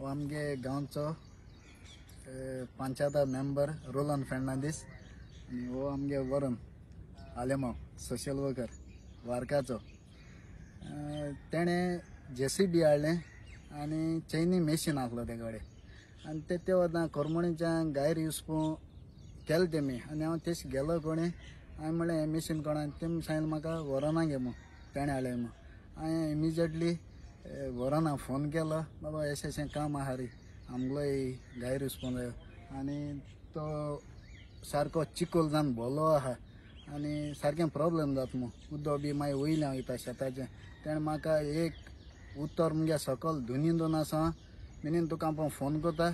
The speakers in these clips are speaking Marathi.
हो आमगे गांवचो पंचायत मेंबर रोलन फर्नांडीस आणि हो आमगे वरण आलेमाव सोशल वर्कर वारकाचो तेणे JCB हाडलें आनी चैनी मेशीन आसलो ते कडेन आनी ते वता कोरमणीच्या गायर युसपू केलें तेमी आनी हांव तेश गेलो कोणी हांवें म्हणलें हें मेशीन कोणा तेमी सांगलें म्हाका वराना घे मग तेणें हाडलें मग हांवें इमिजिएटली वराना फोन केलो बाबा अशें काम आहा रे आमगलो गायर युसपू जायो आनी तो सारको चिकोल जावन भोलो आहा आनी सारकें प्रॉब्लेम जाता मग उदक बी मागीर वयलें वयता शेताचें तेणें म्हाका एक उत्तर मुगे सकल धुनीन आसा मिनीन तुका हांव फोन करता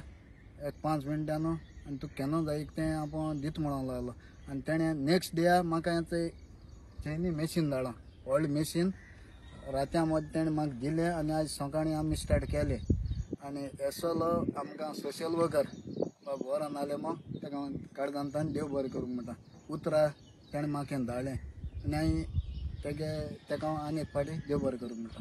एक 5 मिनटांनी आनी तुका केन्ना जाय तें हांव दिता म्हणून लागलो आनी तेणें नेक्स्ट डे म्हाका तें चैनी मेशीन धाडलो व्हडलें मेशीन रात्या मदें तेणें म्हाका दिलें आनी आज सकाळीं आमी स्टार्ट केलें आनी एसोलो आमकां सोशल वर्कर वरान आले मग तेका काडदांतान देव बरें करूंक म्हणटा उतरां तेणें म्हाका हें धाडलें आनी हांवें तेका आनी एक फावटी देव बरें करूंक म्हणटा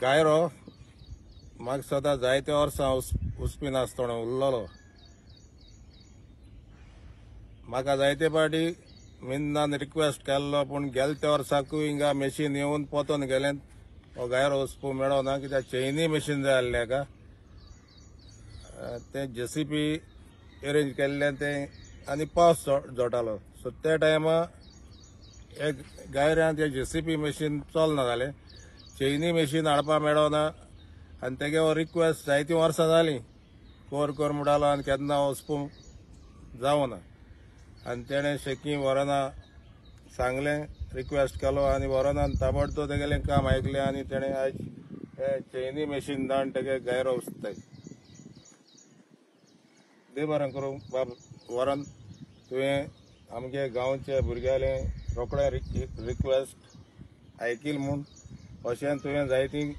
गायरो म्हाका सदां जायते वर्सां उस्पीन आसतना उरलोलो म्हाका जायते फावटी मिन्नान रिक्वेस्ट केल्लो पूण गेले त्या वर्साकूय हिंगा मेशीन येवन पोतोन गेलें हो गायरो वचपू मेळो ना कित्याक चैनी मेशीन जाय आसलें हेका तें JCB अरेंज केल्लें तें आनी पावस जोटालो सो त्या टायमा एक गायऱ्यान तें JCB मेशीन चलना जालें चैनी मेशीन हाडपा मेळो ना आनी तेगे हो रिक्वेस्ट जायतीं वर्सां जालीं कोर म्हणटालो आनी केन्ना वचपू जावं ना आनी तेणें शेकी वराना सांगलें रिक्वेस्ट केलो आनी वरानान ताबडतोब तेगेलें काम आयकलें आनी तेणें आयज हें चैनी मेशीन धाडून तेगे गायरो वचताय देव बरें करूं बाब वरान तुवें आमगे गांवच्या भुरग्यालें रोखडें रिक्वेस्ट आयकिल म्हूण अशें तुवें जायतीं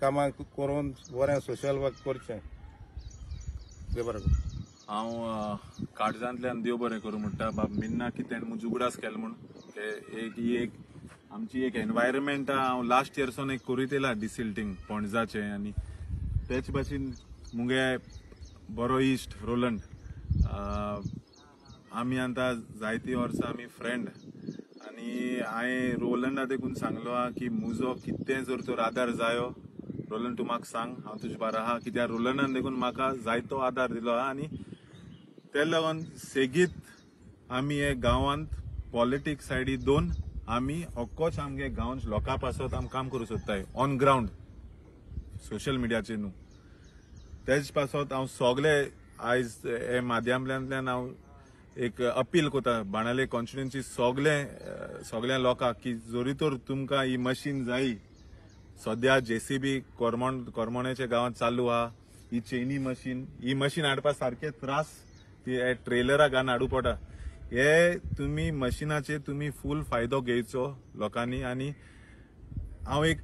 कामां करून बरें सोशल वर्क करचें देव बरें करूं हांव काळजांतल्यान देव बरें करूं म्हणटा बाब मिन्ना कितें मुज उगडास केलें म्हूण एक आमची एक एनवायरमेंट हांव लास्ट इयरसून एक करीत येयला डिसिल्टींग पणजाचें आनी तेच भाशेन मुगे बरो इश्ट रोलंड आमी आतां जायतीं वर्सां आमी फ्रेंड आनी हांवें रोलंडा देखून सांगलो आहा की मुजो कितें जर तर आदार जायो रोलंड तूं म्हाका सांग हांव तुजे बारा आहा कित्याक रोलंडान देखून म्हाका जायतो आदार दिलो आहा आनी ते लागून सेगीत आमी हे गांवांत पॉलिटिक्स सायडी दोन आमी होक्कोच आमगे गांवच लोकां पासत आमी काम करूं सोदताय ऑन ग्राउंड सोशल मिडियाचेर न्हू तेच पासत हांव सोगले आयज हे माध्यमांतल्यान हांव एक अपील कोता बाणावले कॉन्स्टिट्युएन्सी सोगल्या लोकांक की जोरी तर तुमकां ही मशीन जायी सद्या JCB कोरमोणेच्या गांवांत चालू आहा ही चैनी मशीन ही मशीन हाडपा सारखे त्रास ती ट्रेलरा घालून हाडू पडटा हे तुमी मशिनाचे तुमी फूल फायदो घेवचो लोकांनी आनी हांव एक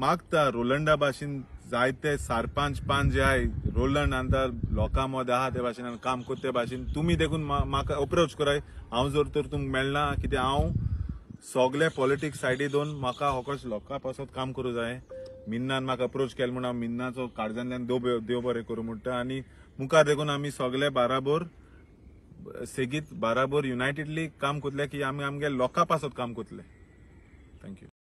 मागता रोलंडा भाशेन जायते सरपंच जे आहाय रोलंड आतां लोकां मदें आहा ते भाशेन काम करता ते भाशेन तुमी देखून म्हाका अप्रोच कराय हांव जर तर तुमकां मेळना कित्याक हांव सोगले पॉलिटिक्स सायडी दोन म्हाका होकोच लोकां पासत काम करूं जाय मिन्नान म्हाका अप्रोच केलें म्हूण हांव मिन्नाचो काळजांतल्यान देव बरें करूं म्हणटा आनी मुखार देखून आमी सोगले बाराबोर सेगीत बाराबोर युनायटेडली काम करतले की आमी आमगे लोकां पासत काम करतले थँक्यू